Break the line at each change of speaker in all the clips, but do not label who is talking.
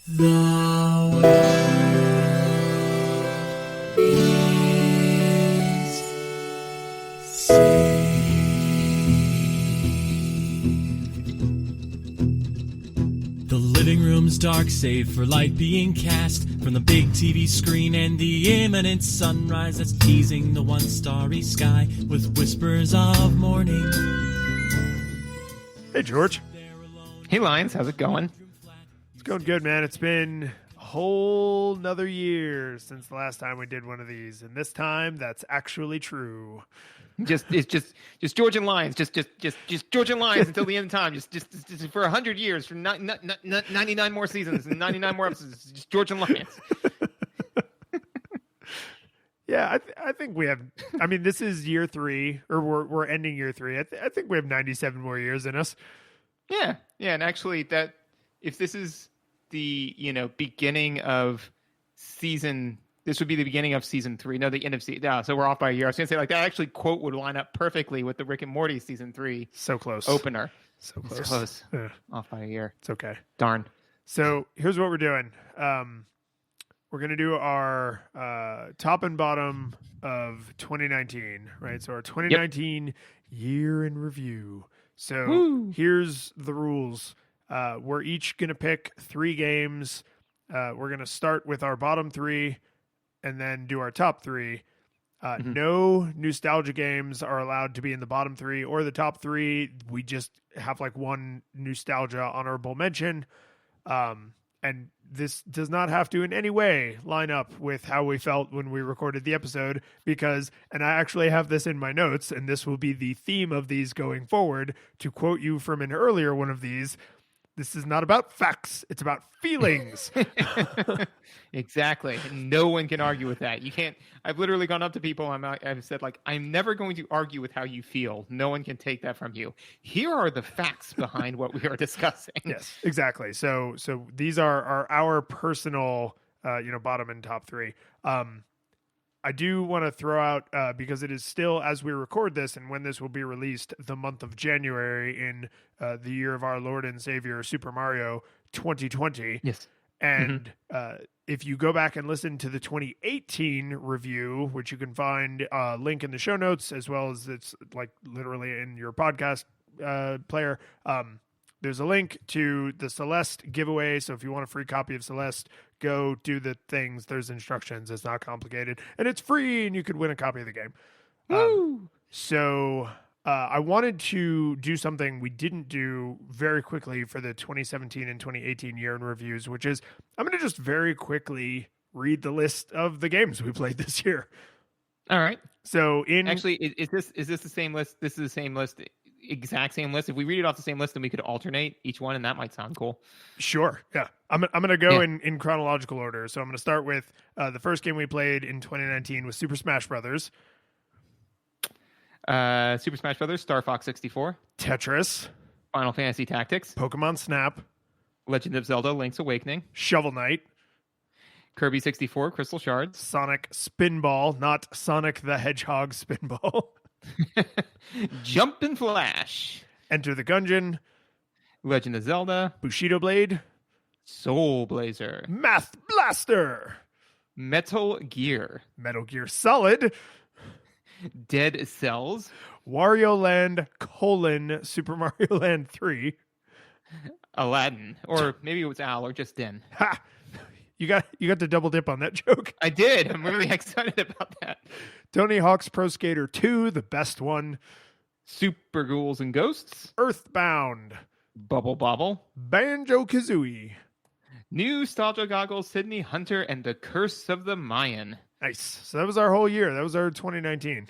The world is saved. The living room's dark, save for light being cast from the big TV screen and the imminent sunrise that's teasing the one starry sky with whispers of morning.
Hey, George.
Hey, Lions, how's it going?
It's going good, man. It's been a whole nother year since the last time we did one of these, and this time that's actually true.
It's just Georgian Lions, just Georgian Lions until the end of time. Just for 100 years, for 99 more seasons and 99 more episodes. Just Georgian Lions.
Yeah, I think we have. I mean, this is year 3, or we're ending year 3. I think we have 97 more years in us.
Yeah, and actually, that if this is the beginning of season. This would be the beginning of season 3. No, the end of season. Yeah, so we're off by a year. I was going to say, like, that actually quote would line up perfectly with the Rick and Morty season 3
So close.
opener.
So close.
It's close.
Yeah,
Off by a year.
it's okay.
Darn.
So here's what we're doing. We're going to do our top and bottom of 2019, right? So our 2019 year in review. So here's the rules. We're each going to pick 3 games. We're going to start with our bottom 3 and then do our top 3. No nostalgia games are allowed to be in the bottom 3 or the top 3. We just have like one nostalgia honorable mention. And this does not have to in any way line up with how we felt when we recorded the episode because, and I actually have this in my notes, and this will be the theme of these going forward. To quote you from an earlier one of these, this is not about facts. It's about feelings.
Exactly. No one can argue with that. You can't. I've literally gone up to people. I've said, like, I'm never going to argue with how you feel. No one can take that from you. Here are the facts behind what we are discussing.
Yes, exactly. So these are our personal, bottom and top 3. I do want to throw out, because it is still, as we record this and when this will be released, the month of January in the year of our Lord and Savior, Super Mario 2020.
Yes.
And if you go back and listen to the 2018 review, which you can find a link in the show notes, as well as it's like literally in your podcast player, there's a link to the Celeste giveaway. So if you want a free copy of Celeste, go do the things. There's instructions. It's not complicated. And it's free, and you could win a copy of the game. So I wanted to do something we didn't do very quickly for the 2017 and 2018 year in reviews, which is I'm going to just very quickly read the list of the games we played this year.
All right.
So
Actually, is this the same list? This is the same list. Exact same list. If we read it off the same list, then we could alternate each one, and that might sound cool.
Sure. Yeah. I'm going to go in chronological order. So I'm going to start with the first game we played in 2019 was Super Smash Brothers.
Super Smash Brothers, Star Fox 64,
Tetris,
Final Fantasy Tactics,
Pokemon Snap,
Legend of Zelda: Link's Awakening,
Shovel Knight,
Kirby 64, Crystal Shards,
Sonic Spinball, not Sonic the Hedgehog Spinball,
Jumpin' Flash,
Enter the Gungeon,
Legend of Zelda,
Bushido Blade,
Soul Blazer,
Math Blaster,
Metal Gear,
Metal Gear Solid,
Dead Cells,
Wario Land: Super Mario Land 3,
Aladdin, or maybe it was Al, or just Den.
Ha! You got to double dip on that joke.
I did. I'm really excited about that.
Tony Hawk's Pro Skater 2, the best one,
Super Ghouls and Ghosts,
Earthbound,
Bubble Bobble,
Banjo-Kazooie.
New Nostalgia Goggles, Sydney Hunter, and The Curse of the Mayan.
Nice. So that was our whole year. That was our 2019.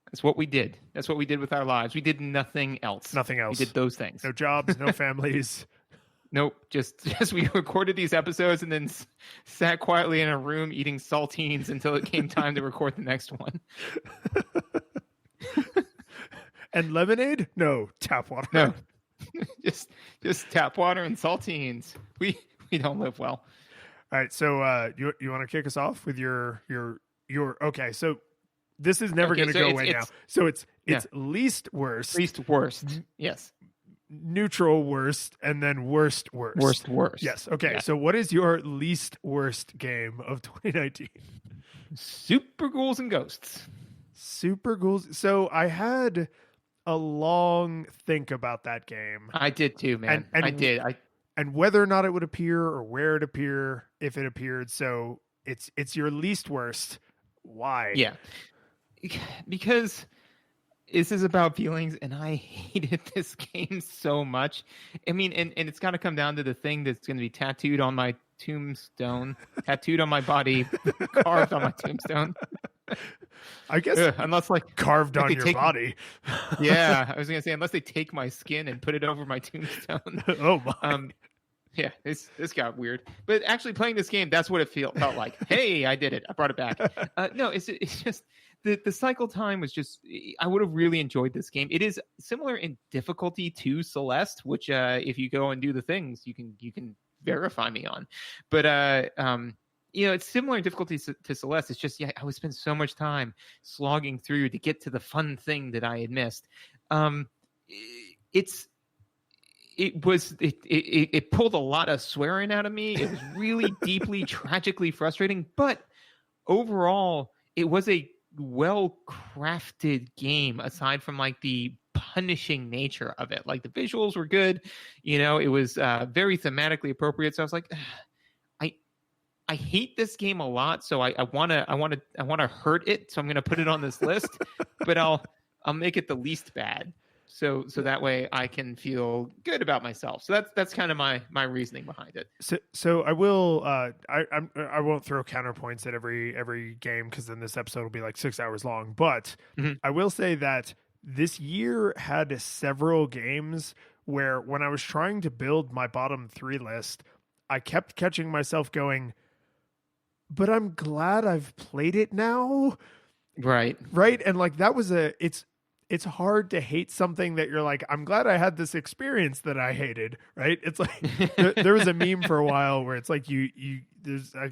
That's what we did. That's what we did with our lives. We did nothing else.
Nothing else.
We did those things.
No jobs, no families.
Nope. Just we recorded these episodes and then sat quietly in a room eating saltines until it came time to record the next one.
And lemonade? No, tap water.
No. just tap water and saltines. We don't live well.
All right, so you want to kick us off with your okay, so this is never going to go away now. So it's least worst.
Least worst. Yes.
neutral worst and then worst.
Worst.
Yes. Okay.
Yeah.
So what is your least worst game of 2019?
Super Ghouls and Ghosts.
Super Ghouls. So I had a long think about that game.
I did too, man.
And
I did.
and whether or not it would appear or where it appear if it appeared. So it's your least worst. Why?
Yeah. Because this is about feelings, and I hated this game so much. I mean, and it's got to come down to the thing that's going to be tattooed on my tombstone, tattooed on my body, carved on my tombstone.
I guess
unless like
carved on
they
your
take-
body.
yeah, I was gonna say unless they take my skin and put it over my tombstone.
Oh my.
Yeah, this got weird. But actually playing this game, that's what it felt like. Hey, I did it. I brought it back. No, it's just the cycle time was just. I would have really enjoyed this game. It is similar in difficulty to Celeste, which if you go and do the things, you can verify me on. But it's similar in difficulty to Celeste. It's just I would spend so much time slogging through to get to the fun thing that I had missed. It pulled a lot of swearing out of me. It was really deeply, tragically frustrating. But overall, it was a well-crafted game. Aside from like the punishing nature of it, like the visuals were good. It was very thematically appropriate. So I was like, I hate this game a lot. So I want to hurt it. So I'm going to put it on this list. But I'll make it the least bad. So that way I can feel good about myself. So that's kind of my reasoning behind it.
So I will I won't throw counterpoints at every game because then this episode will be like 6 hours long. But I will say that this year had several games where when I was trying to build my bottom 3 list, I kept catching myself going, but I'm glad I've played it now.
Right.
And like that was it's hard to hate something that you're like, I'm glad I had this experience that I hated, right? It's like there was a meme for a while where it's like I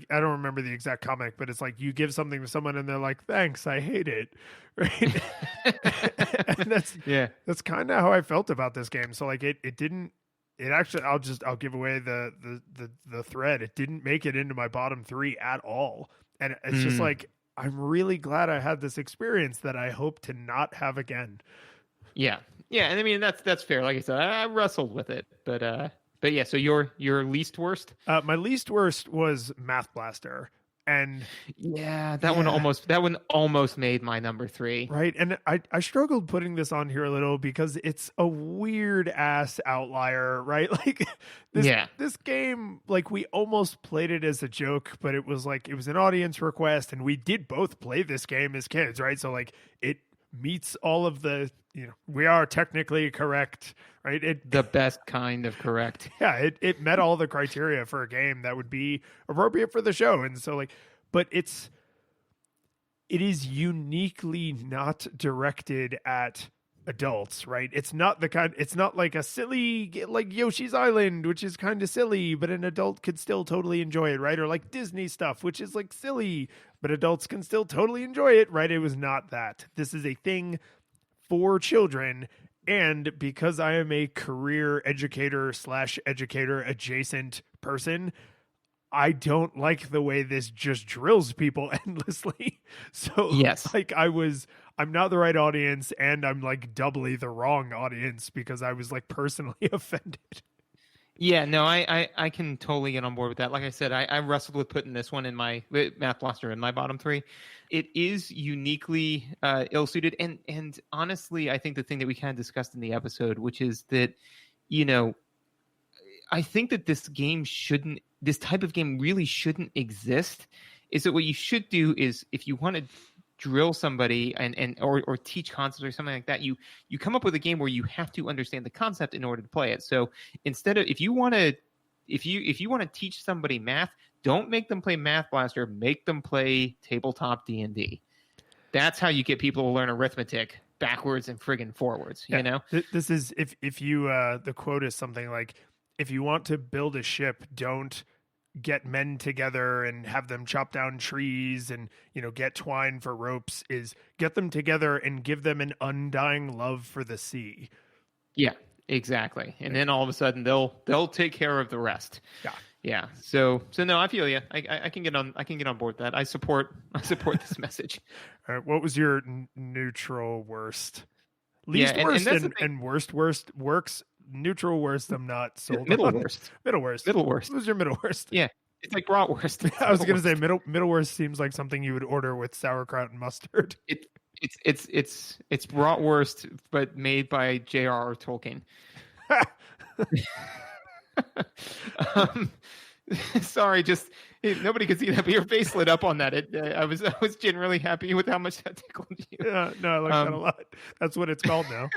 don't remember the exact comic, but it's like you give something to someone and they're like, thanks, I hate it, right? And that's kind of how I felt about this game. So like it actually, I'll give away the thread. It didn't make it into my bottom 3 at all, and it's just like, I'm really glad I had this experience that I hope to not have again.
Yeah. And I mean, that's fair. Like I said, I wrestled with it, but yeah. So your least worst?
My least worst was Math Blaster. And
that one almost made my number 3.
Right. And I struggled putting this on here a little because it's a weird ass outlier, right? Like this game, like we almost played it as a joke, but it was an audience request and we did both play this game as kids, right? So like it meets all of the, we are technically correct, right?
The best kind of correct.
Yeah, it met all the criteria for a game that would be appropriate for the show. And so like, but it is uniquely not directed at adults, right? It's not like a silly, like Yoshi's Island, which is kind of silly, but an adult could still totally enjoy it, right? Or like Disney stuff, which is like silly, but adults can still totally enjoy it, right? It was not that. This is a thing for children. And because I am a career educator/educator adjacent person, I don't like the way this just drills people endlessly. So
yes,
like I'm not the right audience, and I'm like doubly the wrong audience because I was like personally offended.
Yeah, no, I can totally get on board with that. Like I said, I wrestled with putting this one in my Math Blaster in my bottom 3. It is uniquely ill-suited, and honestly, I think the thing that we kind of discussed in the episode, which is that, I think that this type of game really shouldn't exist. Is that what you should do is if you want to drill somebody or teach concepts or something like that, you come up with a game where you have to understand the concept in order to play it. So instead of if you want to teach somebody math, don't make them play Math Blaster, make them play tabletop D&D. That's how you get people to learn arithmetic backwards and friggin' forwards.
This is if you the quote is something like, if you want to build a ship, don't get men together and have them chop down trees and, get twine for ropes. Is get them together and give them an undying love for the sea.
Yeah. Exactly. And then all of a sudden they'll take care of the rest.
Yeah.
Yeah. So no, I feel you. I can get on board with that. I support this message.
All right, what was your neutral worst? Least
and
worst
that's the
and worst works. Neutral worst, I'm not sold
Middle
on.
worst.
Middle worst.
Middle worst.
What was your middle worst?
Yeah. It's like bratwurst.
I was gonna say middle worst seems like something you would order with sauerkraut and mustard.
It's bratwurst, but made by J.R.R. Tolkien. Sorry, just nobody could see that, but your face lit up on that. I was generally happy with how much that tickled you.
Yeah, no, I like that a lot. That's what it's called now.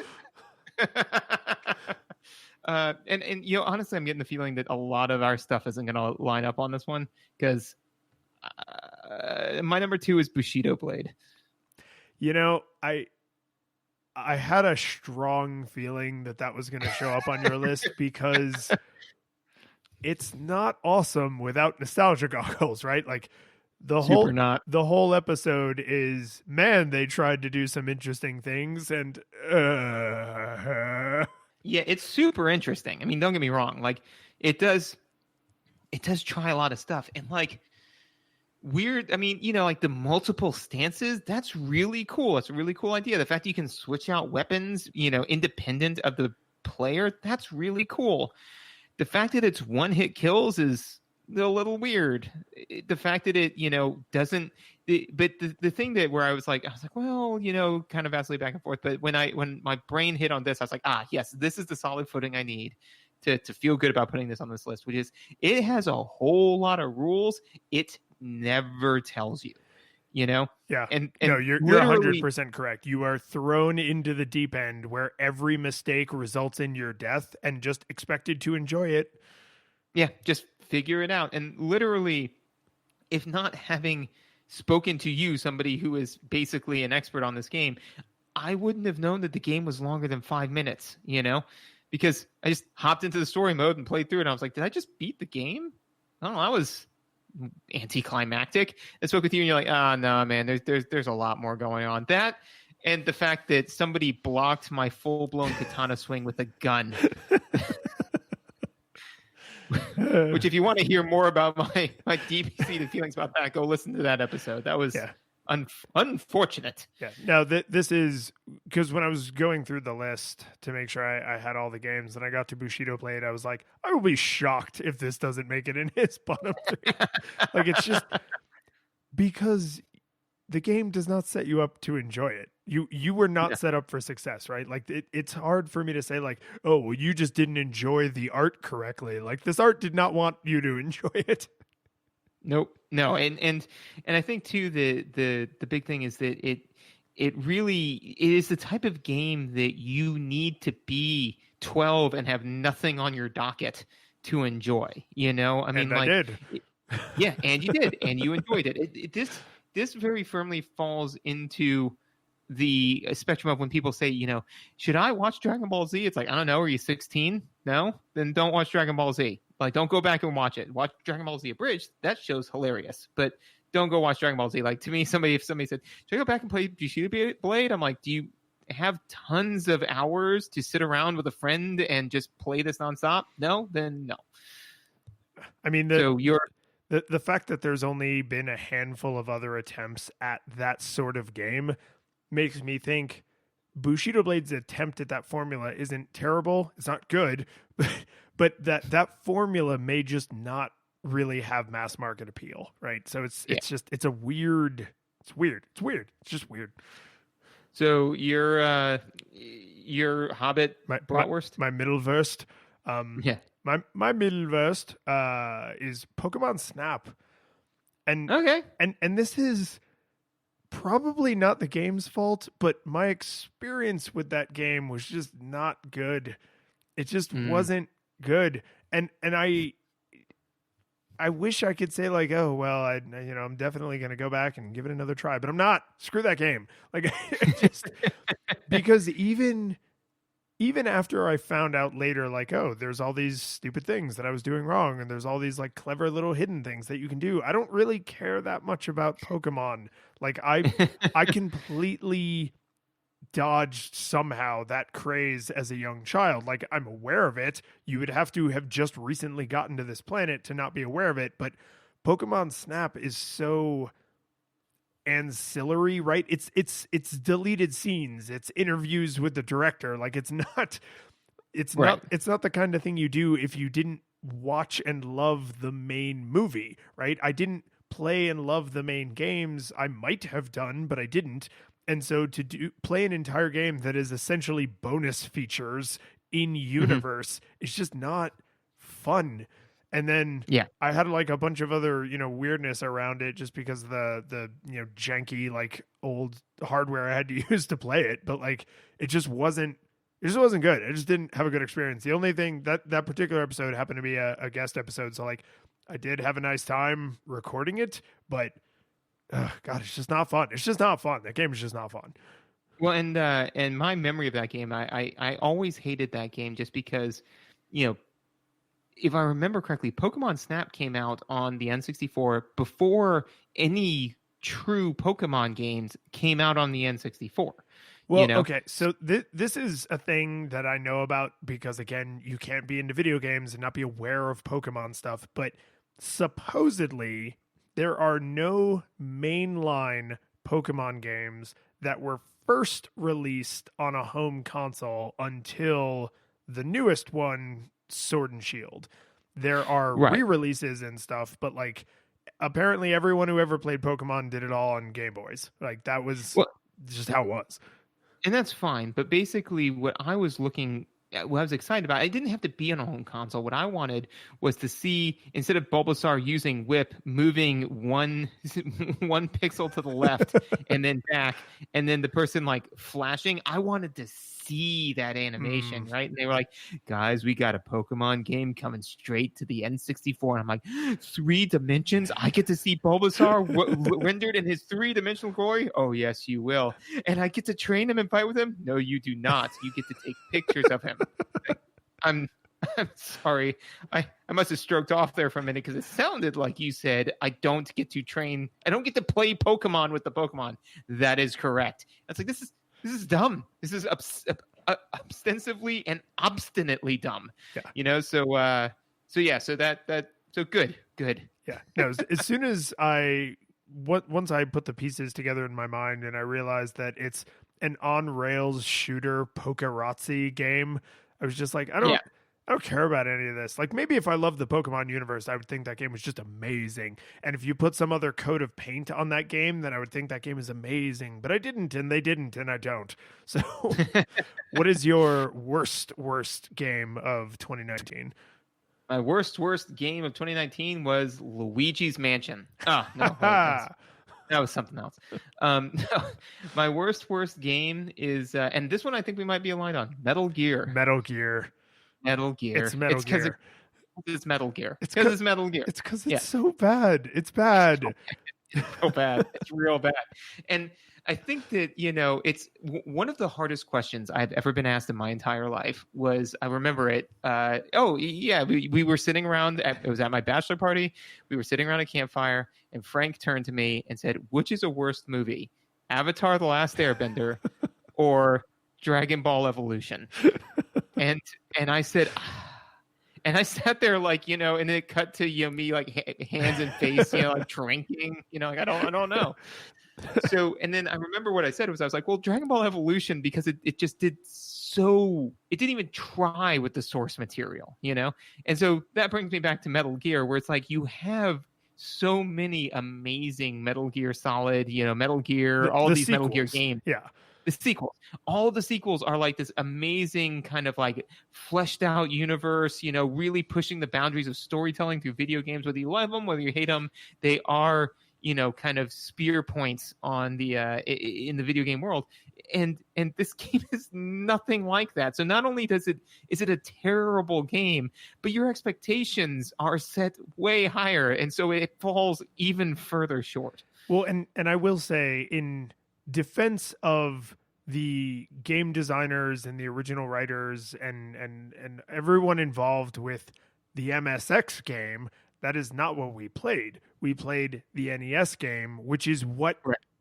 And honestly, I'm getting the feeling that a lot of our stuff isn't going to line up on this one because my number 2 is Bushido Blade.
I had a strong feeling that was going to show up on your list because it's not awesome without nostalgia goggles, right? Like the whole episode is, man, they tried to do some interesting things and
yeah, it's super interesting. I mean, don't get me wrong. Like it does try a lot of stuff and like weird. I mean, like the multiple stances, that's really cool. It's a really cool idea. The fact that you can switch out weapons, independent of the player, that's really cool. The fact that it's one-hit kills is a little weird. The fact that it, doesn't. But the thing that where I was like, well, kind of vacillate back and forth. But when my brain hit on this, I was like, yes, this is the solid footing I need to feel good about putting this on this list. Which is, it has a whole lot of rules. It never tells you. Yeah.
And no, you're 100% correct. You are thrown into the deep end where every mistake results in your death and just expected to enjoy it.
Yeah, just figure it out. And literally, if not having spoken to you, somebody who is basically an expert on this game, I wouldn't have known that the game was longer than 5 minutes, because I just hopped into the story mode and played through it. And I was like, did I just beat the game? I don't know. I was anticlimactic. I spoke with you and you're like, no, man, there's a lot more going on. That and the fact that somebody blocked my full-blown katana swing with a gun. Which, if you want to hear more about my deep-seated feelings about that, go listen to that episode. That was unfortunate.
Yeah. Now, this is because when I was going through the list to make sure I had all the games and I got to Bushido Blade, I was like, I will be shocked if this doesn't make it in his bottom 3. Like, it's just because the game does not set you up to enjoy it. You were not set up for success, right? Like it's hard for me to say like, oh, well, you just didn't enjoy the art correctly. Like this art did not want you to enjoy it.
Nope. No. And I think too, the big thing is that it is the type of game that you need to be 12 and have nothing on your docket to enjoy, I mean,
I did.
Yeah. And you did, and you enjoyed it. This very firmly falls into the spectrum of when people say, should I watch Dragon Ball Z? It's like, I don't know. Are you 16? No? Then don't watch Dragon Ball Z. Like, don't go back and watch it. Watch Dragon Ball Z Abridged. That show's hilarious. But don't go watch Dragon Ball Z. Like, to me, if somebody said, should I go back and play Bushido Blade? I'm like, do you have tons of hours to sit around with a friend and just play this nonstop? No? Then no.
I mean, the fact that there's only been a handful of other attempts at that sort of game makes me think Bushido Blade's attempt at that formula isn't terrible. It's not good, but that formula may just not really have mass market appeal, right? So it's weird. It's just weird.
So your Hobbit bratwurst?
My middle verst. My middle verst is Pokemon Snap. And
okay.
And this is probably not the game's fault, but my experience with that game was just not good. It just wasn't good. And I wish I could say like, oh, well, I'm definitely going to go back and give it another try, but I'm not. Screw that game. Like because even after I found out later, like, oh, there's all these stupid things that I was doing wrong, and there's all these like clever little hidden things that you can do, I don't really care that much about Pokemon. Like I completely dodged somehow that craze as a young child. Like, I'm aware of it. You would have to have just recently gotten to this planet to not be aware of it. But Pokemon Snap is so ancillary, right? It's deleted scenes, it's interviews with the director. Like, it's not the kind of thing you do if you didn't watch and love the main movie, right? I didn't play and love the main games. I might have done, but I didn't. And so to play an entire game that is essentially bonus features in universe is just not fun. And then I had like a bunch of other, weirdness around it just because of the janky, like, old hardware I had to use to play it. But like, it just wasn't good. I just didn't have a good experience. The only thing that particular episode happened to be a guest episode. So like, I did have a nice time recording it, but God, it's just not fun. It's just not fun. That game is just not fun.
Well, and my memory of that game, I always hated that game just because, if I remember correctly, Pokemon Snap came out on the N64 before any true Pokemon games came out on the N64.
Well, okay, so this is a thing that I know about because, again, you can't be into video games and not be aware of Pokemon stuff, but supposedly there are no mainline Pokemon games that were first released on a home console until the newest one, Sword and Shield. There are re-releases and stuff, but like, apparently everyone who ever played Pokemon did it all on Game Boys. Like, that was just how it was.
And that's fine. But basically what I was excited about, I didn't have to be on a home console. What I wanted was to see, instead of Bulbasaur using Whip, moving one pixel to the left and then back, and then the person like flashing, I wanted to see that animation, right? And they were like, guys, we got a Pokemon game coming straight to the N64. And I'm like, 3 dimensions? I get to see Bulbasaur rendered in his 3-dimensional glory? Oh, yes, you will. And I get to train him and fight with him? No, you do not. You get to take pictures of him. I'm sorry. I must have stroked off there for a minute because it sounded like you said I don't get to play Pokemon with the Pokemon. That is correct. It's like, this is dumb. This is ostensively and obstinately dumb.
Yeah.
So good.
Yeah. No, as soon as once I put the pieces together in my mind and I realized that it's an on-rails shooter Pokerazzi game, I was just like, I don't care about any of this. Like, maybe if I loved the Pokemon universe, I would think that game was just amazing. And if you put some other coat of paint on that game, then I would think that game is amazing. But I didn't, and they didn't, and I don't. So what is your worst game of 2019?
My worst game of 2019 was Luigi's Mansion. Oh, no. That was something else. No, my worst game is, and this one I think we might be aligned on, Metal Gear.
It's
Metal Gear.
It's Metal Gear.
It's Metal Gear. It's Metal Gear.
It's because it's so bad. It's bad.
It's so bad. It's real bad. And I think that, it's one of the hardest questions I've ever been asked in my entire life was, I remember it. We were sitting around, it was at my bachelor party. We were sitting around a campfire and Frank turned to me and said, which is a worst movie, Avatar: The Last Airbender or Dragon Ball Evolution? And I said, and I sat there like, and it cut to, me like hands and face, like drinking, like I don't know. So, and then I remember what I said was, I was like, well, Dragon Ball Evolution, because it just it didn't even try with the source material, And so that brings me back to Metal Gear, where it's like, you have so many amazing Metal Gear Solid, Metal Gear, all these sequels. Metal Gear games.
Yeah.
The sequels, all the sequels are like this amazing kind of like fleshed out universe, really pushing the boundaries of storytelling through video games, whether you love them, whether you hate them, they are, kind of spear points on the in the video game world. And this game is nothing like that. So not only is it a terrible game, but your expectations are set way higher. And so it falls even further short.
Well, and I will say, in defense of the game designers and the original writers and everyone involved with the MSX game, that is not what we played. We played the NES game, which is what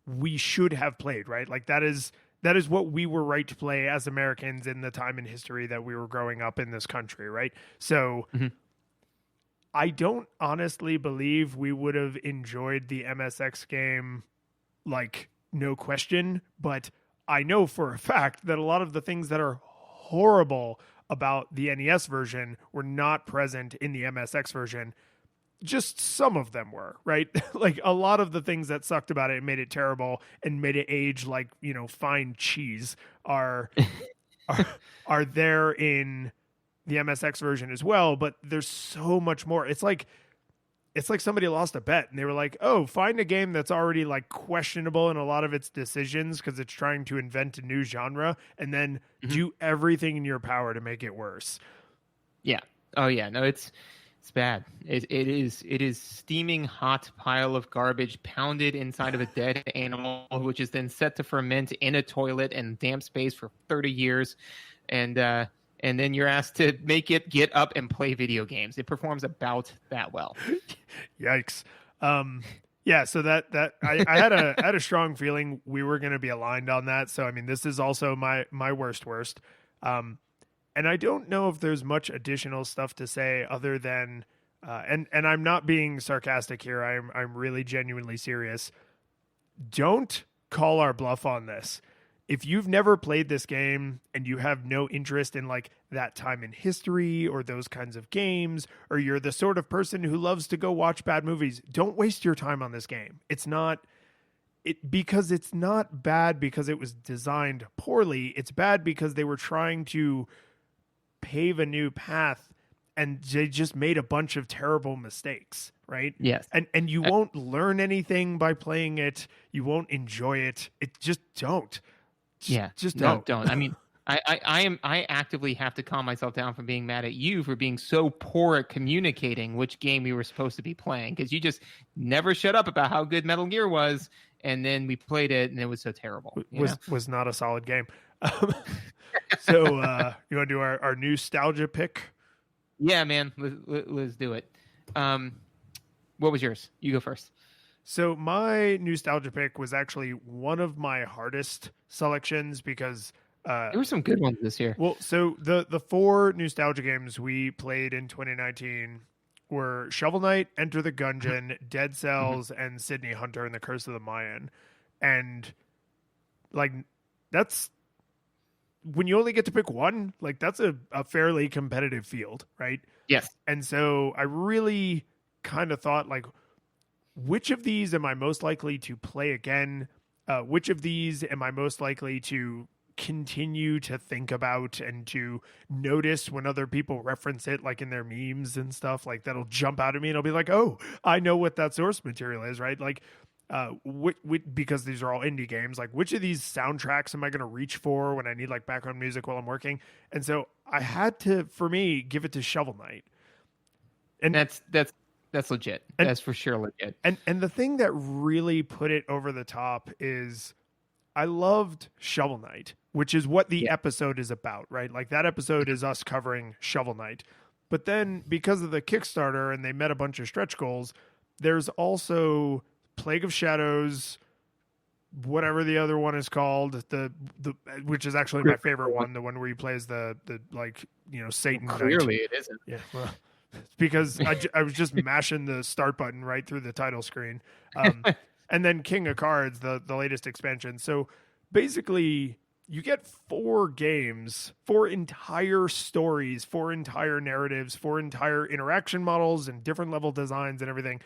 we should have played, right? Like, that is that is what we were right to play as Americans in the time in history that we were growing up in this country, right? So I don't honestly believe we would have enjoyed the MSX game, like, no question, but I know for a fact that a lot of the things that are horrible about the NES version were not present in the MSX version. Just some of them were, right? Like, a lot of the things that sucked about it and made it terrible and made it age like, fine cheese are there in the MSX version as well, but there's so much more. It's like somebody lost a bet and they were like, oh, find a game that's already like questionable in a lot of its decisions because it's trying to invent a new genre, and then do everything in your power to make it worse.
Yeah. Oh yeah. No, it's bad. It is steaming hot pile of garbage pounded inside of a dead animal, which is then set to ferment in a toilet and damp space for 30 years. And then you're asked to make it get up and play video games. It performs about that well.
Yikes. Yeah, so that I had a strong feeling we were going to be aligned on that. So I mean, this is also my worst. And I don't know if there's much additional stuff to say other than and I'm not being sarcastic here. I'm really genuinely serious. Don't call our bluff on this. If you've never played this game and you have no interest in like that time in history or those kinds of games, or you're the sort of person who loves to go watch bad movies, don't waste your time on this game. Because it's not bad because it was designed poorly. It's bad because they were trying to pave a new path and they just made a bunch of terrible mistakes, right?
Yes.
And you won't learn anything by playing it. You won't enjoy it. Just don't. Just don't.
I mean, I actively have to calm myself down from being mad at you for being so poor at communicating which game we were supposed to be playing, because you just never shut up about how good Metal Gear was, and then we played it and it was so terrible.
Was not a solid game. So you want to do our nostalgia pick?
Yeah, man, let's do it. What was yours? You go first.
So my nostalgia pick was actually one of my hardest selections because
there were some good ones this year.
Well, so the four nostalgia games we played in 2019 were Shovel Knight, Enter the Gungeon, Dead Cells, and Sydney Hunter and the Curse of the Mayan. And like, that's when you only get to pick one, like that's a fairly competitive field, right?
Yes.
And so I really kind of thought, like, which of these am I most likely to play again? Which of these am I most likely to continue to think about and to notice when other people reference it, like in their memes and stuff? Like, that'll jump out at me and I'll be like, oh, I know what that source material is, right? Like, because these are all indie games, like which of these soundtracks am I going to reach for when I need like background music while I'm working? And so I had to, for me, give it to Shovel Knight. And
that's legit. That's for sure legit.
And the thing that really put it over the top is I loved Shovel Knight, which is what the episode is about, right? Like, that episode is us covering Shovel Knight. But then because of the Kickstarter and they met a bunch of stretch goals, there's also Plague of Shadows, whatever the other one is called, the which is actually my favorite one, the one where he plays the like, Satan.
Clearly it isn't.
Yeah, well, it's because I was just mashing the start button right through the title screen. And then King of Cards, the latest expansion. So basically you get 4 games, 4 entire stories, 4 entire narratives, 4 entire interaction models and different level designs and everything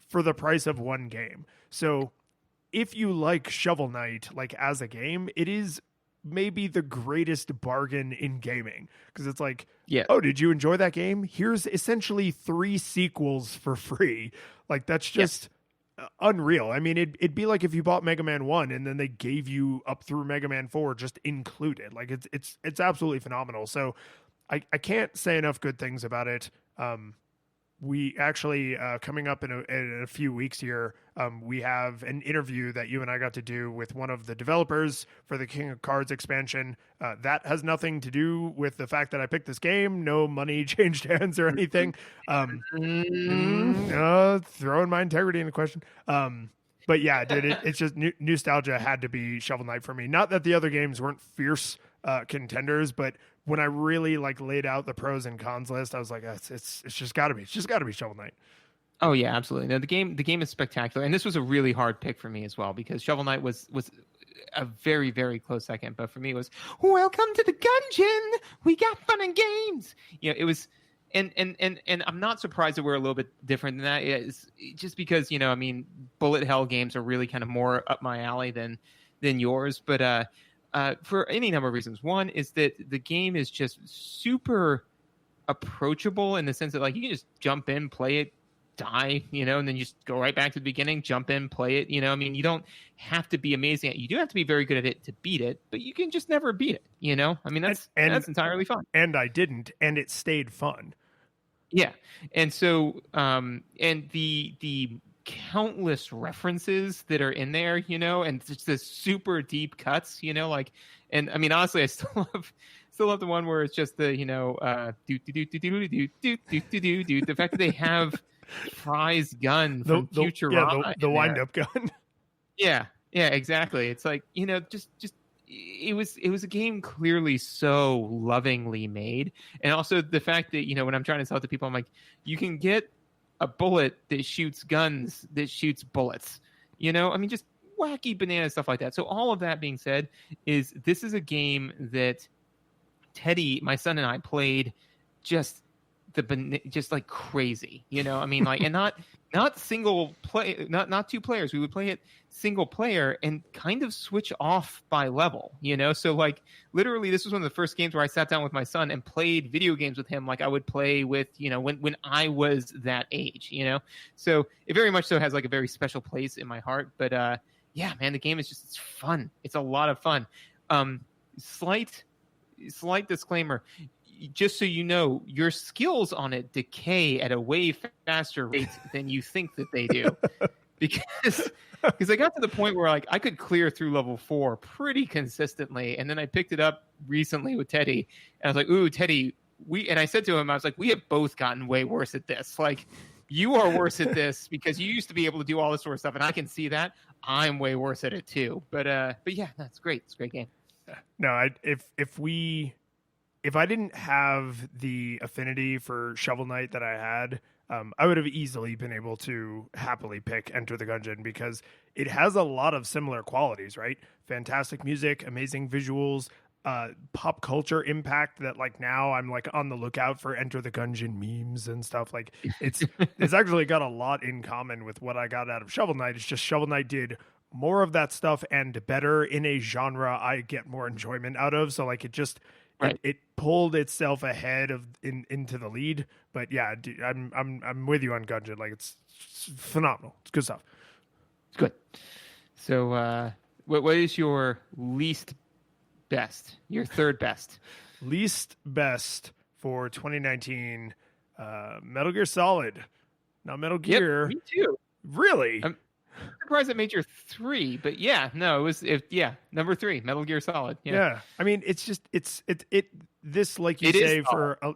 for the price of one game. So if you like Shovel Knight, like as a game, it is maybe the greatest bargain in gaming, because it's like, oh, did you enjoy that game? Here's essentially 3 sequels for free. Like, that's just unreal. I mean, it'd be like if you bought Mega Man 1 and then they gave you up through Mega Man 4 just included. Like, it's absolutely phenomenal. So I can't say enough good things about it. We actually, coming up in a few weeks here, we have an interview that you and I got to do with one of the developers for the King of Cards expansion. That has nothing to do with the fact that I picked this game. No money changed hands or anything. Throwing my integrity into question. but yeah, dude, it's just nostalgia had to be Shovel Knight for me. Not that the other games weren't fierce contenders, but when I really like laid out the pros and cons list, I was like, it's just got to be Shovel Knight.
Oh yeah, absolutely. No, the game is spectacular, and this was a really hard pick for me as well because Shovel Knight was a very, very close second. But for me, it was welcome to the Gungeon. We got fun and games. It was, and I'm not surprised that we're a little bit different than that. It's just because bullet hell games are really kind of more up my alley than yours. But for any number of reasons, one is that the game is just super approachable in the sense that like you can just jump in, play it, die, and then you just go right back to the beginning, jump in, play it. You don't have to be amazing at it. You do have to be very good at it to beat it, but you can just never beat it. That's entirely fine.
And I didn't, and it stayed fun.
Yeah. And so and the countless references that are in there, and just the super deep cuts, and I mean honestly I still love the one where it's just the the fact that they have Fry's gun from Futurama.
The wind-up gun.
Yeah, exactly. It's like, just it was a game clearly so lovingly made. And also the fact that, when I'm trying to sell it to people, I'm like, you can get a bullet that shoots guns that shoots bullets. Just wacky banana stuff like that. So all of that being said, this is a game that Teddy, my son, and I played just like crazy, and not single play, not two players. We would play it single player and kind of switch off by level, so like literally this was one of the first games where I sat down with my son and played video games with him like I would play with, when I was that age, so it very much so has like a very special place in my heart. But yeah, man, the game is it's fun. It's a lot of fun. Slight disclaimer, just so you know, your skills on it decay at a way faster rate than you think that they do. because I got to the point where like I could clear through level 4 pretty consistently, and then I picked it up recently with Teddy, and I was like, "Ooh, Teddy, and I said to him, I was like, we have both gotten way worse at this. Like, you are worse at this because you used to be able to do all this sort of stuff, and I can see that. I'm way worse at it too. But yeah, that's great. It's a great game.
No, if I didn't have the affinity for Shovel Knight that I had, I would have easily been able to happily pick Enter the Gungeon because it has a lot of similar qualities, right? Fantastic music, amazing visuals, pop culture impact that like now I'm like on the lookout for Enter the Gungeon memes and stuff. Like it's actually got a lot in common with what I got out of Shovel Knight. It's just Shovel Knight did more of that stuff and better in a genre I get more enjoyment out of. So like it just right. it pulled itself ahead of into the lead. But yeah, dude, I'm with you on Gungeon. Like it's phenomenal. It's good stuff.
It's good. So what is your least best? Your third best?
Least best for 2019, Metal Gear Solid. Not Metal Gear.
Yep, me too.
Really?
I'm surprised it made your 3, but yeah, no, it was number 3, Metal Gear Solid.
Yeah. I mean, it's just this, like you say,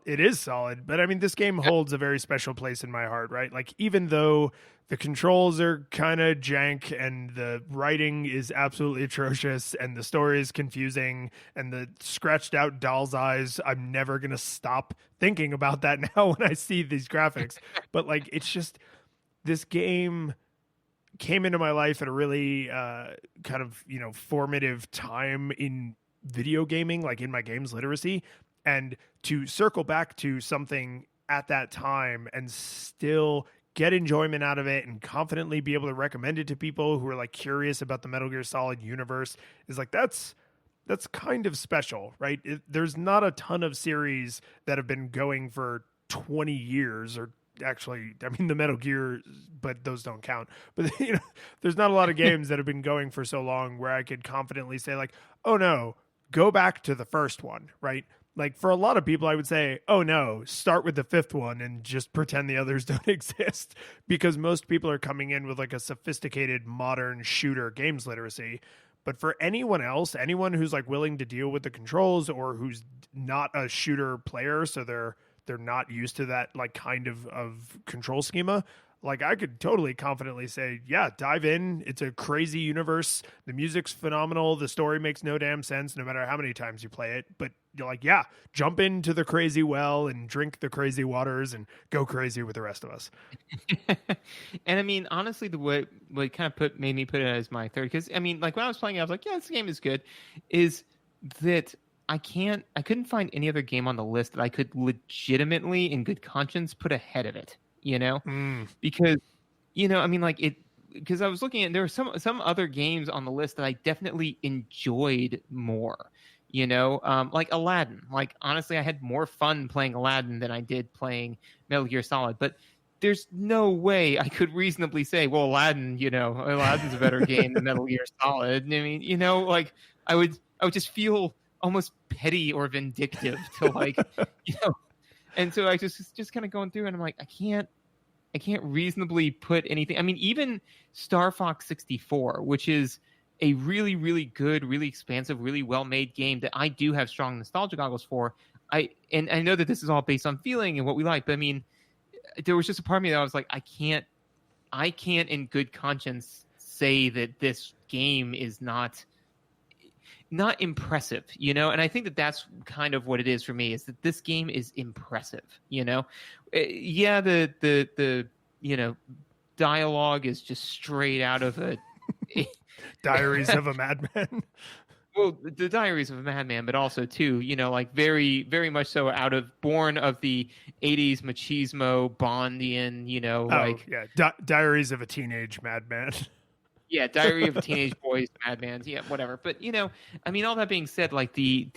it is solid, but I mean, this game holds a very special place in my heart, right? Like, even though the controls are kind of jank and the writing is absolutely atrocious and the story is confusing and the scratched out doll's eyes, I'm never going to stop thinking about that now when I see these graphics. But like, it's just, this game came into my life at a really kind of, formative time in video gaming, like in my games literacy. And to circle back to something at that time and still get enjoyment out of it and confidently be able to recommend it to people who are like curious about the Metal Gear Solid universe is like, that's kind of special, right? There's not a ton of series that have been going for 20 years or actually, I mean, the Metal Gear, but those don't count. But there's not a lot of games that have been going for so long where I could confidently say like, oh no, go back to the first one, right? Like for a lot of people, I would say, oh no, start with the 5th one and just pretend the others don't exist, because most people are coming in with like a sophisticated modern shooter games literacy. But for anyone else, anyone who's like willing to deal with the controls or who's not a shooter player, so they're not used to that like kind of control schema, like I could totally confidently say, yeah, dive in. It's a crazy universe. The music's phenomenal. The story makes no damn sense no matter how many times you play it. But you're like, yeah, jump into the crazy well and drink the crazy waters and go crazy with the rest of us.
And I mean, honestly, the way what kind of made me put it as my third, because I mean, like when I was playing it, I was like, yeah, this game is good. Is that I couldn't find any other game on the list that I could legitimately, in good conscience, put ahead of it. Because I mean, like it. Because I was looking at, there were some other games on the list that I definitely enjoyed more. Like Aladdin. Like honestly, I had more fun playing Aladdin than I did playing Metal Gear Solid. But there's no way I could reasonably say, well, Aladdin's a better game than Metal Gear Solid. I mean, like I would just feel almost petty or vindictive to like, and so I just kind of going through and I'm like, I can't reasonably put anything. I mean, even Star Fox 64, which is a really, really good, really expansive, really well-made game that I do have strong nostalgia goggles for. I know that this is all based on feeling and what we like, but I mean, there was just a part of me that I was like, I can't in good conscience say that this game is not impressive, and I think that that's kind of what it is for me, is that this game is impressive. Yeah, the dialogue is just straight out of a
Diaries of a Madman.
Well, the Diaries of a Madman, but also too, like very, very much so born of the 80s machismo Bondian,
Diaries of a Teenage Madman.
Yeah, Diary of a Teenage Boys, Madman, yeah, whatever. But I mean, all that being said, like the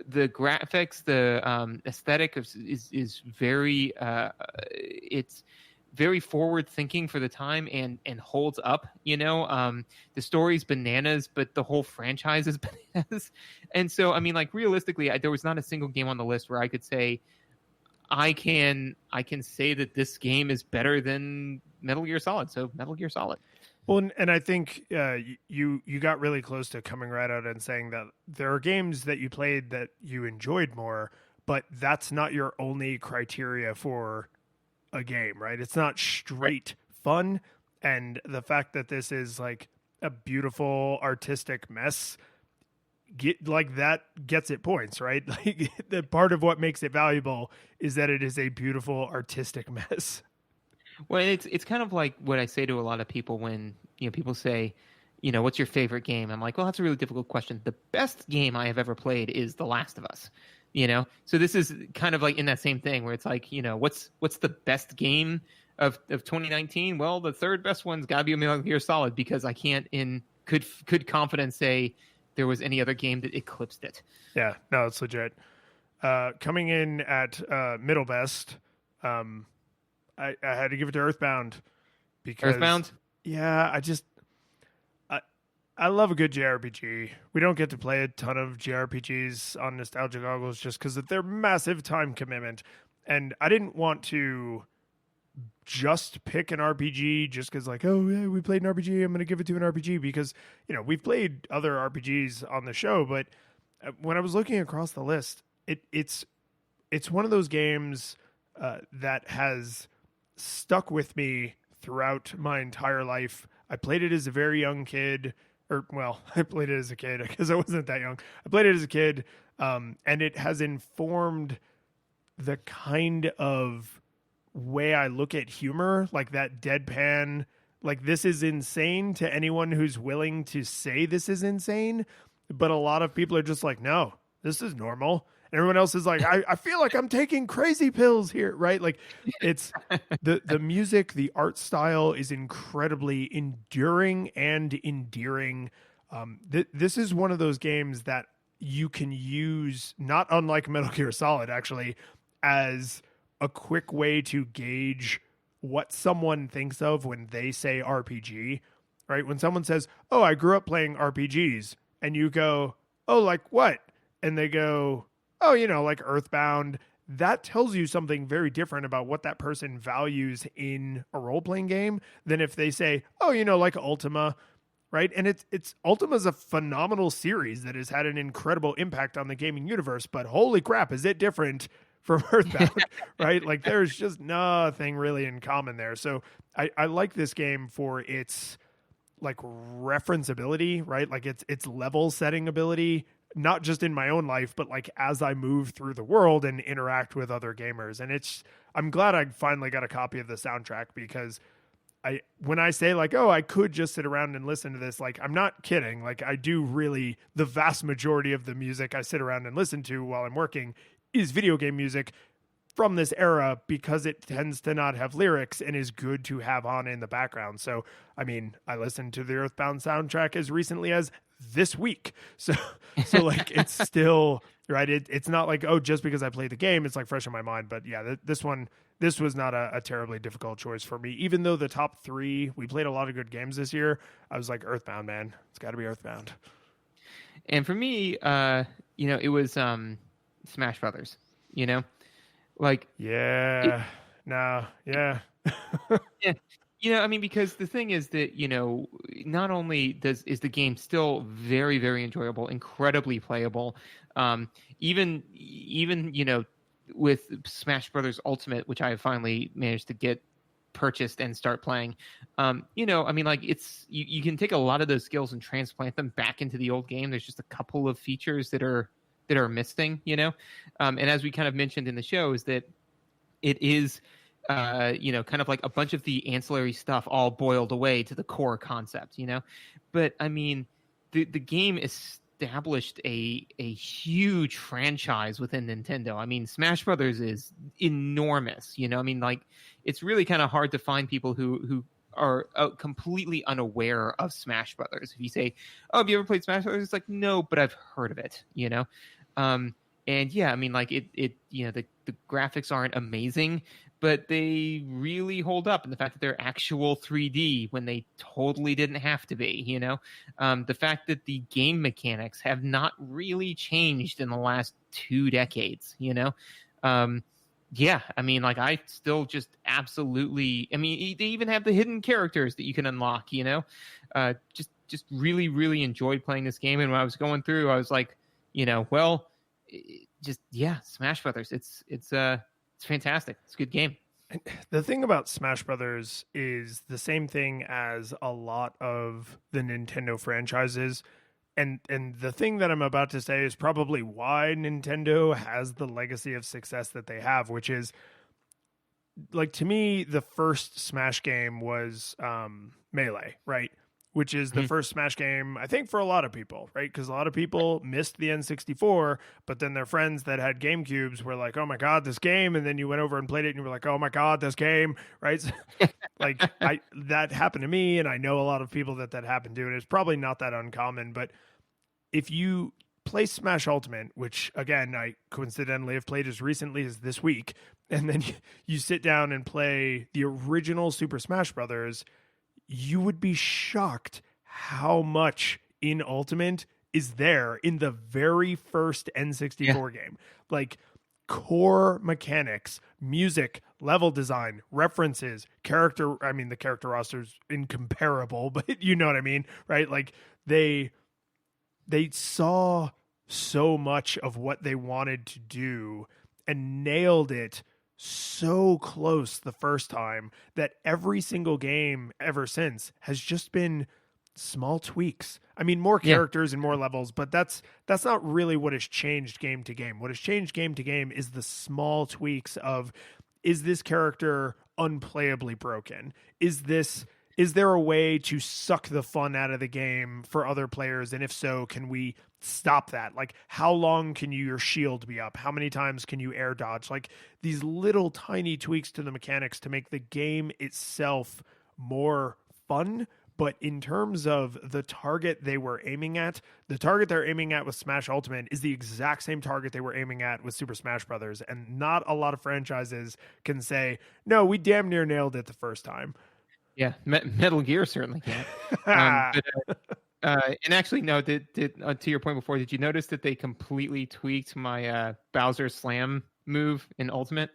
graphics, the aesthetic is very it's very forward thinking for the time and holds up. The story's bananas, but the whole franchise is bananas. And so, I mean, like realistically, there was not a single game on the list where I could say I can say that this game is better than Metal Gear Solid. So Metal Gear Solid.
Well, and I think you got really close to coming right out and saying that there are games that you played that you enjoyed more, but that's not your only criteria for a game, right? It's not straight fun. And the fact that this is like a beautiful artistic mess, that gets it points, right? Like the part of what makes it valuable is that it is a beautiful artistic mess.
Well, it's kind of like what I say to a lot of people when people say, what's your favorite game? I'm like, well, that's a really difficult question. The best game I have ever played is The Last of Us. So this is kind of like in that same thing where it's like, what's the best game of 2019? Well, the third best one's got to be Metal Gear Solid, because I can't in good confidence say there was any other game that eclipsed it.
Yeah, no, it's legit. Coming in at middle best. I had to give it to Earthbound because
Earthbound?
Yeah, I love a good JRPG. We don't get to play a ton of JRPGs on Nostalgia Goggles just because of their massive time commitment. And I didn't want to just pick an RPG just because like, oh yeah, we played an RPG, I'm going to give it to an RPG because, we've played other RPGs on the show, but when I was looking across the list, it's one of those games that has stuck with me throughout my entire life. I played it as a very young kid, I played it as a kid because I wasn't that young. I played it as a kid, and it has informed the kind of way I look at humor, like that deadpan, like this is insane to anyone who's willing to say this is insane. But a lot of people are just like, no, this is normal. Everyone else is like, I feel like I'm taking crazy pills here, right? Like it's the music, the art style is incredibly enduring and endearing. This is one of those games that you can use, not unlike Metal Gear Solid, actually, as a quick way to gauge what someone thinks of when they say RPG, right? When someone says, oh, I grew up playing RPGs, and you go, oh, like what? And they go, oh, like Earthbound, that tells you something very different about what that person values in a role-playing game than if they say, oh, like Ultima, right? And it's Ultima's a phenomenal series that has had an incredible impact on the gaming universe, but holy crap, is it different from Earthbound, right? Like there's just nothing really in common there. So I like this game for its like referenceability, right? Like its level setting ability, not just in my own life, but like as I move through the world and interact with other gamers. And I'm glad I finally got a copy of the soundtrack, because when I say like, oh, I could just sit around and listen to this, like I'm not kidding. Like I do really, the vast majority of the music I sit around and listen to while I'm working is video game music from this era, because it tends to not have lyrics and is good to have on in the background. So, I mean, I listened to the Earthbound soundtrack as recently as this week. So like it's still right. It's not like, oh, just because I played the game, it's like fresh in my mind. But yeah, this was not a terribly difficult choice for me. Even though the top three, we played a lot of good games this year, I was like, Earthbound, man, it's got to be Earthbound.
And for me, it was Smash Brothers. Like
yeah.
Yeah. I mean, because the thing is that, not only is the game still very, very enjoyable, incredibly playable, even with Smash Brothers Ultimate, which I have finally managed to get purchased and start playing, I mean, like you can take a lot of those skills and transplant them back into the old game. There's just a couple of features that are missing, and as we kind of mentioned in the show, is that it is kind of like a bunch of the ancillary stuff all boiled away to the core concept, but I mean the game established a huge franchise within Nintendo. I mean, Smash Brothers is enormous, I mean, like it's really kind of hard to find people who are completely unaware of Smash Brothers. If you say, oh, have you ever played Smash Brothers? It's like, no, but I've heard of it, and yeah, I mean, like it the graphics aren't amazing, but they really hold up. And the fact that they're actual 3D when they totally didn't have to be, the fact that the game mechanics have not really changed in the last 2 decades, yeah, I mean, like I still just absolutely, I mean, they even have the hidden characters that you can unlock, just really, really enjoyed playing this game. And when I was going through, I was like, Smash Brothers. It's fantastic. It's a good game.
The thing about Smash Brothers is the same thing as a lot of the Nintendo franchises. And the thing that I'm about to say is probably why Nintendo has the legacy of success that they have, which is, like, to me, the first Smash game was Melee, right? Which is the first Smash game, I think, for a lot of people, right? Because a lot of people missed the N64, but then their friends that had GameCubes were like, oh my God, this game. And then you went over and played it and you were like, oh my God, this game, right? So, like, that happened to me, and I know a lot of people that happened to, and it's probably not that uncommon. But if you play Smash Ultimate, which, again, I coincidentally have played as recently as this week, and then you sit down and play the original Super Smash Brothers, you would be shocked how much in Ultimate is there in the very first N64 game. Like, core mechanics, music, level design, references, character. I mean, the character roster's incomparable, but you know what I mean, right? Like, they saw so much of what they wanted to do and nailed it so close the first time that every single game ever since has just been small tweaks. I mean, more characters and more levels, but that's not really what has changed game to game. What has changed game to game is the small tweaks of, is this character unplayably broken? Is there a way to suck the fun out of the game for other players? And if so, can we stop that? Like, how long can your shield be up? How many times can you air dodge? Like, these little tiny tweaks to the mechanics to make the game itself more fun. But in terms of the target they were aiming at, the target they're aiming at with Smash Ultimate is the exact same target they were aiming at with Super Smash Brothers. And not a lot of franchises can say, no, we damn near nailed it the first time.
Yeah, Metal Gear certainly can. And actually, no. To your point before, did you notice that they completely tweaked my Bowser Slam move in Ultimate?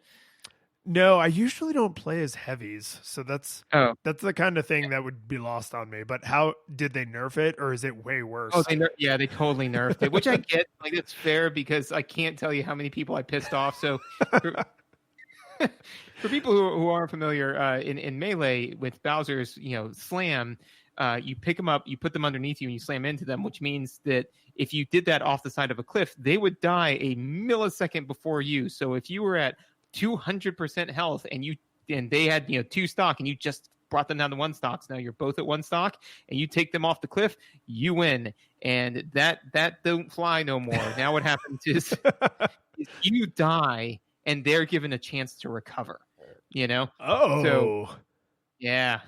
No, I usually don't play as heavies, so that's
Oh,
the kind of thing that would be lost on me. But how did they nerf it, or is it way
oh,
worse?
yeah, they totally nerfed it, which I get. Like, it's fair because I can't tell you how many people I pissed off. So, for, for people who aren't familiar, in Melee with Bowser's, slam, you pick them up, you put them underneath you, and you slam into them, which means that if you did that off the side of a cliff, they would die a millisecond before you. So if you were at 200% health and they had 2 stock and you just brought them down to 1 stock, so now you're both at 1 stock and you take them off the cliff, you win. And that don't fly no more. Now what happens is you die and they're given a chance to recover.
Oh,
So yeah,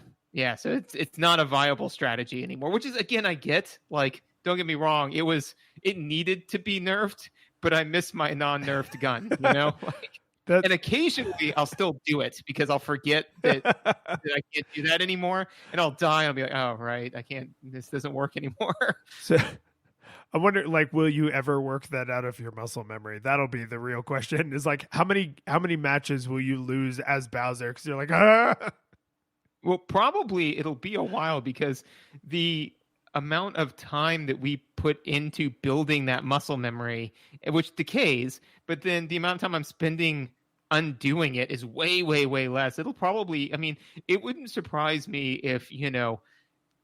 so it's not a viable strategy anymore, which is, again, I get, like, don't get me wrong, it needed to be nerfed, but I miss my non-nerfed gun, like, and occasionally I'll still do it because I'll forget that I can't do that anymore, and I'll die. I'll be like, oh, right, I can't. This doesn't work anymore.
So I wonder, like, will you ever work that out of your muscle memory? That'll be the real question. Is like, how many matches will you lose as Bowser? Because you're like, ah.
Well, probably it'll be a while because the amount of time that we put into building that muscle memory, which decays, but then the amount of time I'm spending undoing it is way, way, way less. It'll probably, I mean, it wouldn't surprise me if,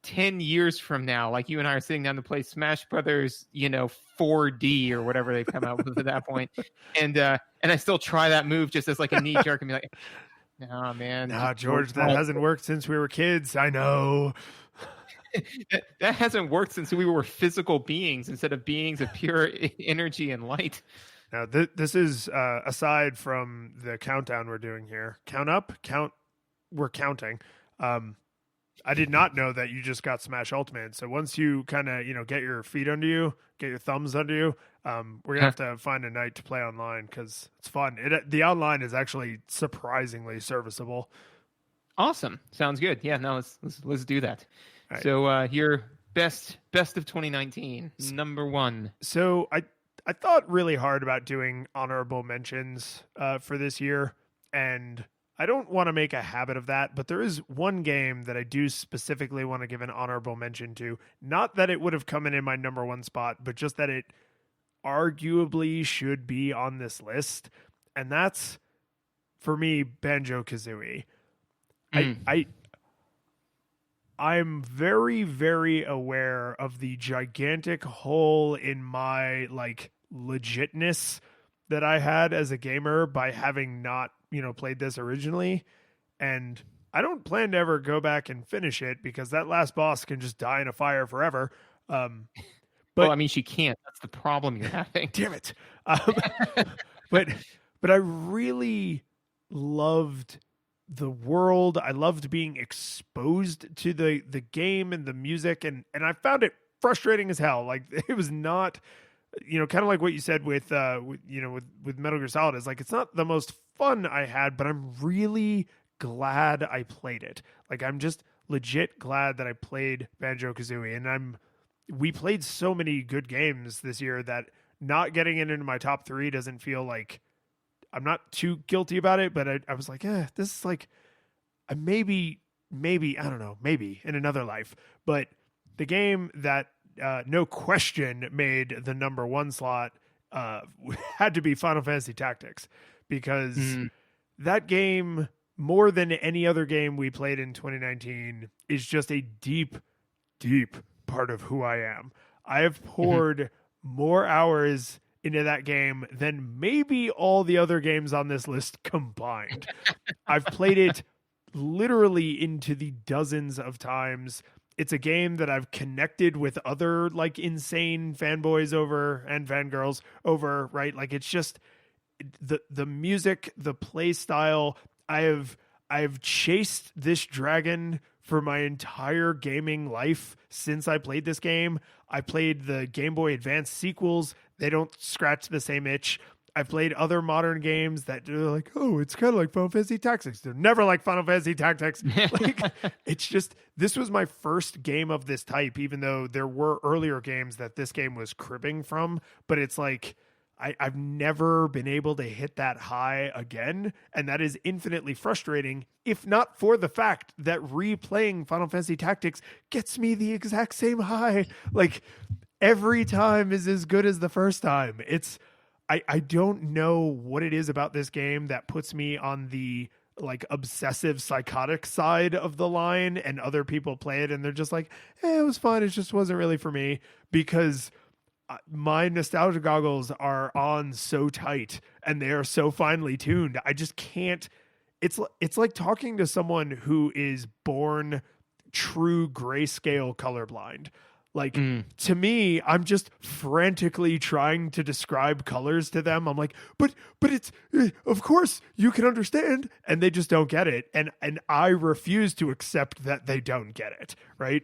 10 years from now, like you and I are sitting down to play Smash Brothers, 4D or whatever they've come out with at that point, and I still try that move just as like a knee jerk and be like, "No, man,
Nah, George, that hasn't worked since we were kids. I know."
that hasn't worked since we were physical beings instead of beings of pure energy and light.
Now, this is aside from the countdown we're doing here. Count up, we're counting. I did not know that you just got Smash Ultimate. So once you kind of, get your feet under you, get your thumbs under you, we're going to have to find a night to play online because it's fun. The online is actually surprisingly serviceable.
Awesome. Sounds good. Yeah, no, let's do that.
Right.
So your best of 2019, number 1.
So I thought really hard about doing honorable mentions for this year, and I don't want to make a habit of that, but there is one game that I do specifically want to give an honorable mention to. Not that it would have come in my number 1 spot, but just that it arguably should be on this list, and that's, for me, Banjo-Kazooie. I'm very, very aware of the gigantic hole in my, like, legitness that I had as a gamer by having not, played this originally. And I don't plan to ever go back and finish it because that last boss can just die in a fire forever. But
well, I mean, she can't. That's the problem you're having.
Damn it. But I really loved the world. I loved being exposed to the game and the music, and I found it frustrating as hell. Like, it was not, kind of like what you said with Metal Gear Solid, is like, it's not the most fun I had, but I'm really glad I played it. Like, I'm just legit glad that I played Banjo-Kazooie, and we played so many good games this year that not getting it into my top 3 doesn't feel like I'm not too guilty about it, but I was like, this is like, maybe, I don't know, maybe in another life. But the game that no question made the number 1 slot had to be Final Fantasy Tactics, because that game, more than any other game we played in 2019, is just a deep, deep part of who I am. I have poured more hours into that game than maybe all the other games on this list combined. I've played it literally into the dozens of times. It's a game that I've connected with other, like, insane fanboys over and fangirls over, right? Like, it's just the music, the play style. I've chased this dragon for my entire gaming life since I played this game. I played the Game Boy Advance sequels. They don't scratch the same itch. I've played other modern games that are like, oh, it's kind of like Final Fantasy Tactics. They're never like Final Fantasy Tactics. Like, it's just, this was my first game of this type, even though there were earlier games that this game was cribbing from. But it's like, I've never been able to hit that high again. And that is infinitely frustrating, if not for the fact that replaying Final Fantasy Tactics gets me the exact same high. Like every time is as good as the first time. I don't know what it is about this game that puts me on the like obsessive psychotic side of the line, and other people play it and they're just like, it was fun. It just wasn't really for me, because my nostalgia goggles are on so tight and they are so finely tuned. I just can't. It's like talking to someone who is born true grayscale colorblind. Like to me, I'm just frantically trying to describe colors to them. I'm like, but it's of course you can understand, and they just don't get it. And I refuse to accept that they don't get it. Right?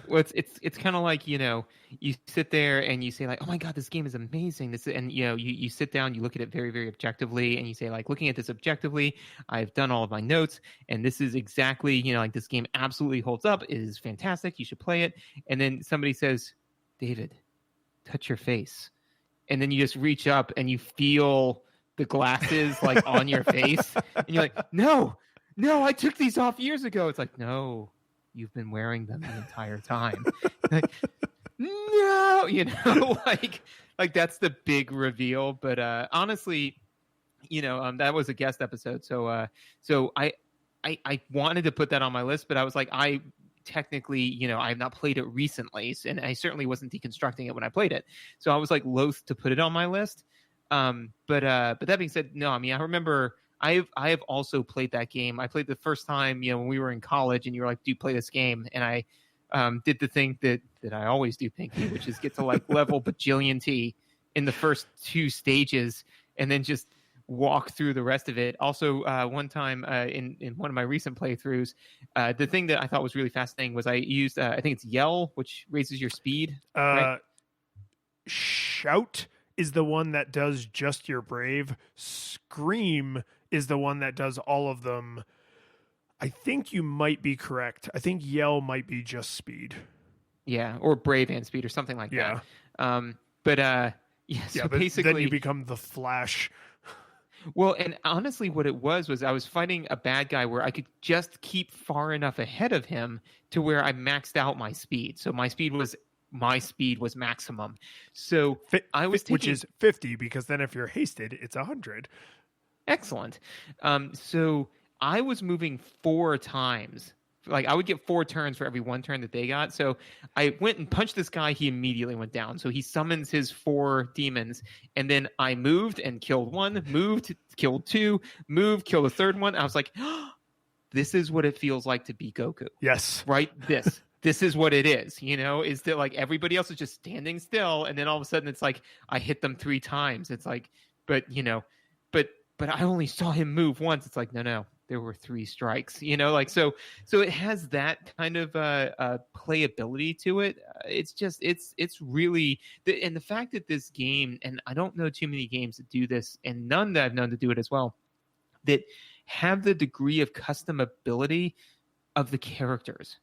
Well, it's kind of like, you sit there and you say like, oh my God, this game is amazing. And you sit down, you look at it very, very objectively, and you say like, looking at this objectively, I've done all of my notes, and this is exactly, like this game absolutely holds up. It is fantastic. You should play it. And then somebody says, David, touch your face. And then you just reach up and you feel the glasses like on your face, and you're like, no, I took these off years ago. It's like, no, you've been wearing them the entire time. Like, no, like that's the big reveal. But honestly, that was a guest episode, so I wanted to put that on my list, but I was like, I technically, I have not played it recently, and I certainly wasn't deconstructing it when I played it, so I was like loath to put it on my list. But that being said, no, I mean, I remember I have also played that game. I played the first time, when we were in college, and you were like, do you play this game? And I did the thing that I always do, Pinky, which is get to like level bajillion T in the first 2 stages, and then just walk through the rest of it. Also, one time in one of my recent playthroughs, the thing that I thought was really fascinating was I used, I think it's Yell, which raises your speed. Right?
Shout is the one that does just your brave. Scream is the one that does all of them. I think you might be correct. I think Yell might be just speed.
Yeah, or brave and speed or something like that. So basically,
then you become the Flash.
Well, and honestly, what it was I was fighting a bad guy where I could just keep far enough ahead of him to where I maxed out my speed. So my speed was maximum. So I was
which is 50, because then if you're hasted, it's 100.
Excellent. So I was moving 4 times. Like I would get 4 turns for every 1 turn that they got. So I went and punched this guy. He immediately went down. So he summons his 4 demons. And then I moved and killed 1, moved, killed 2, moved, killed a 3rd one. I was like, this is what it feels like to be Goku.
Yes.
Right? This is what it is, is that like everybody else is just standing still. And then all of a sudden it's like, I hit them 3 times. It's like, but I only saw him move once. It's like, no. There were 3 strikes, so it has that kind of playability to it. It's really, and the fact that this game, and I don't know too many games that do this, and none that I've known to do it as well, that have the degree of customability of the characters,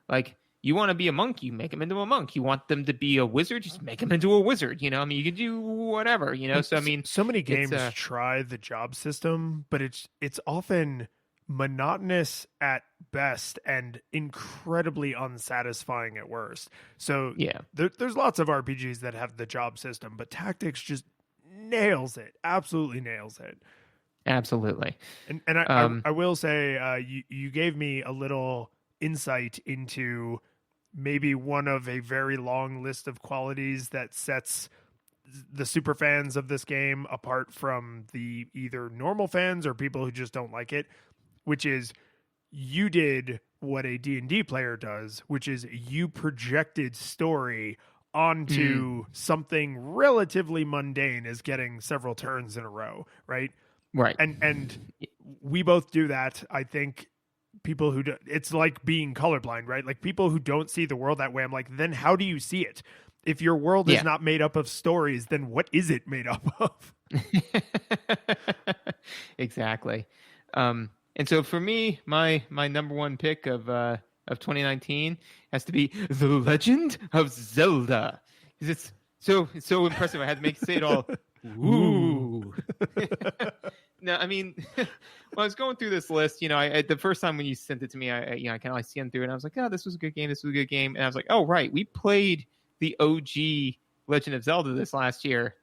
like you want to be a monk, you make them into a monk. You want them to be a wizard, just make them into a wizard. I mean, you can do whatever, So I mean,
so many games try the job system, but it's often monotonous at best and incredibly unsatisfying at worst. So yeah, there's lots of RPGs that have the job system, but Tactics just nails it. Absolutely nails it.
Absolutely.
And I will say, you gave me a little insight into maybe one of a very long list of qualities that sets the super fans of this game apart from the either normal fans or people who just don't like it, which is you did what a D&D player does, which is you projected story onto something relatively mundane as getting several turns in a row, right?
Right.
And we both do that. I think people who do, it's like being colorblind, right? Like people who don't see the world that way. I'm like, then how do you see it? If your world is not made up of stories, then what is it made up of?
Exactly. And so for me, my number 1 pick of 2019 has to be The Legend of Zelda. Because it's so impressive. I had to say it all. Ooh. No, I mean, when I was going through this list, the first time when you sent it to me, I kind of like skimmed through it. And I was like, oh, this was a good game. This was a good game. And I was like, oh, right. We played the OG Legend of Zelda this last year.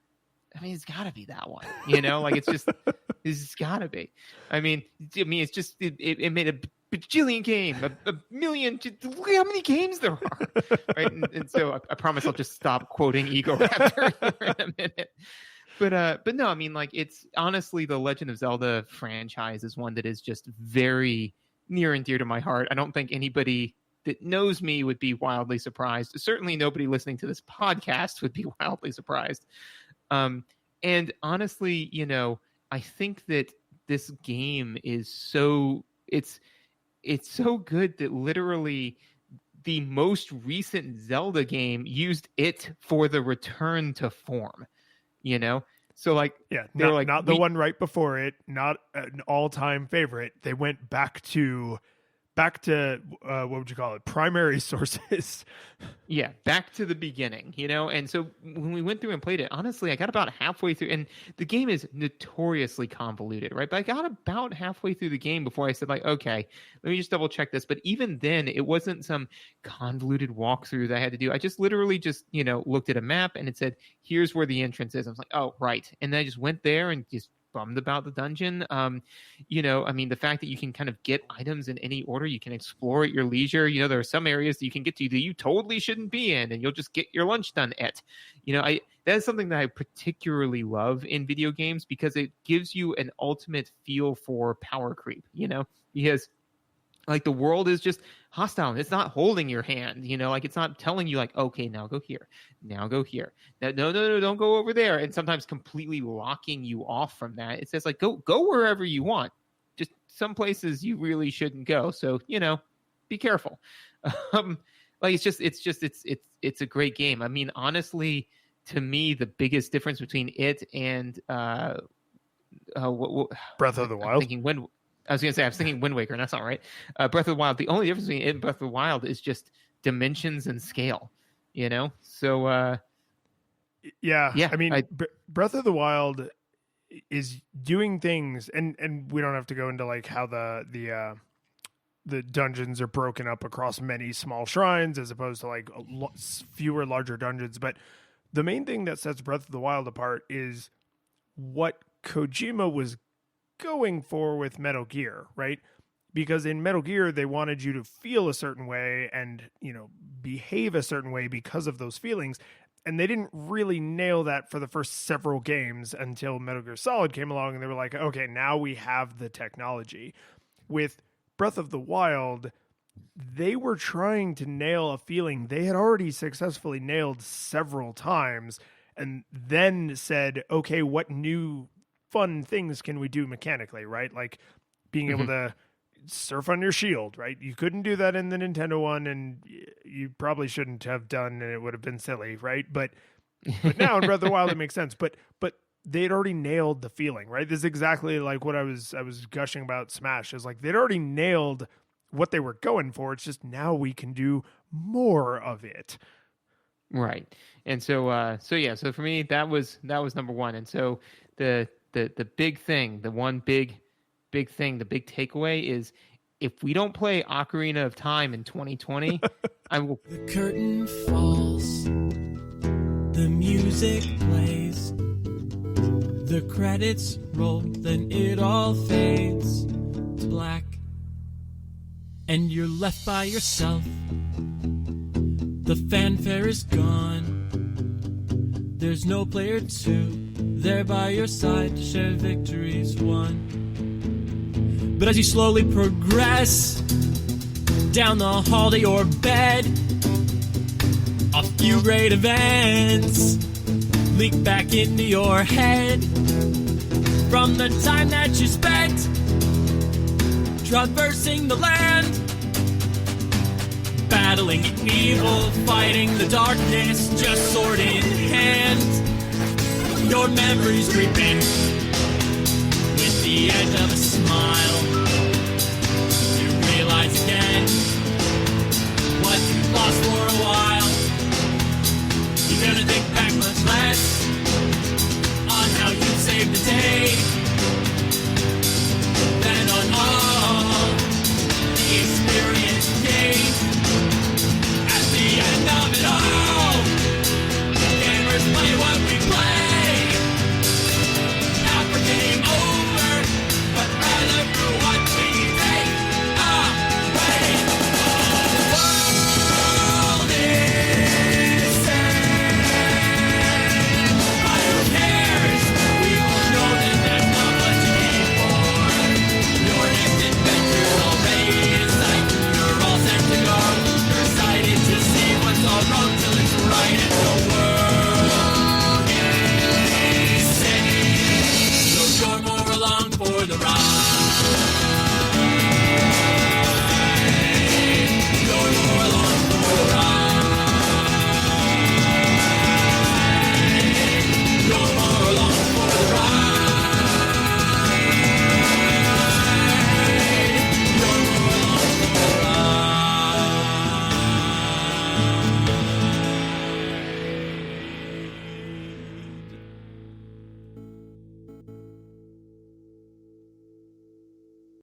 I mean, it's got to be that one, like it's got to be. I mean, it's just, it made a bajillion game, a million, look how many games there are. Right. And so I promise I'll just stop quoting Ego Raptor here in a minute. But no, I mean, like, it's honestly, the Legend of Zelda franchise is one that is just very near and dear to my heart. I don't think anybody that knows me would be wildly surprised. Certainly nobody listening to this podcast would be wildly surprised. And honestly, I think that this game is it's so good that literally the most recent Zelda game used it for the return to form. So like,
yeah,
they're
not the one right before it, not an all-time favorite. They went back to what would you call it? Primary sources.
Yeah, back to the beginning, And so when we went through and played it, honestly, I got about halfway through, and the game is notoriously convoluted, right? But I got about halfway through the game before I said, like, okay, let me just double check this. But even then, it wasn't some convoluted walkthrough that I had to do. I just literally looked at a map and it said, here's where the entrance is. I was like, oh, right. And then I just went there and just bummed about the dungeon. I mean, the fact that you can kind of get items in any order, you can explore at your leisure. There are some areas that you can get to that you totally shouldn't be in, and you'll just get your lunch done at. That is something that I particularly love in video games, because it gives you an ultimate feel for power creep. Because like the world is just hostile. It's not holding your hand, like it's not telling you like, okay, now go here, now go here. No, don't go over there. And sometimes completely locking you off from that. It says like, go wherever you want. Just some places you really shouldn't go. So, be careful. Like it's a great game. I mean, honestly, to me, the biggest difference between it and
Breath of the Wild.
I was thinking Wind Waker, and that's not right. Breath of the Wild. The only difference between it and Breath of the Wild is just dimensions and scale. So
yeah. I mean, Breath of the Wild is doing things, and we don't have to go into like how the dungeons are broken up across many small shrines as opposed to like fewer larger dungeons. But the main thing that sets Breath of the Wild apart is what Kojima was going for with Metal Gear, right? Because in Metal Gear, they wanted you to feel a certain way and, behave a certain way because of those feelings. And they didn't really nail that for the first several games until Metal Gear Solid came along, and they were like, okay, now we have the technology. With Breath of the Wild, they were trying to nail a feeling they had already successfully nailed several times, and then said, okay, what new fun things can we do mechanically, right? Like being able to surf on your shield, right? You couldn't do that in the Nintendo one, and you probably shouldn't have done, and it would have been silly, right? But now in Breath of the Wild, it makes sense. But they'd already nailed the feeling, right? This is exactly like what I was gushing about Smash. Is like they'd already nailed what they were going for. It's just now we can do more of it.
Right. And so for me, that was number one. And so the big thing, the one big thing, the big takeaway is, if we don't play Ocarina of Time in 2020, I will.
The curtain falls, the music plays, the credits roll, then it all fades to black, and you're left by yourself. The fanfare is gone, there's no player two there by your side to share victories won. But as you slowly progress down the hall to your bed, a few great events leak back into your head from the time that you spent traversing the land, battling evil, fighting the darkness, just sword in hand. Your memories creep in with the edge of a smile.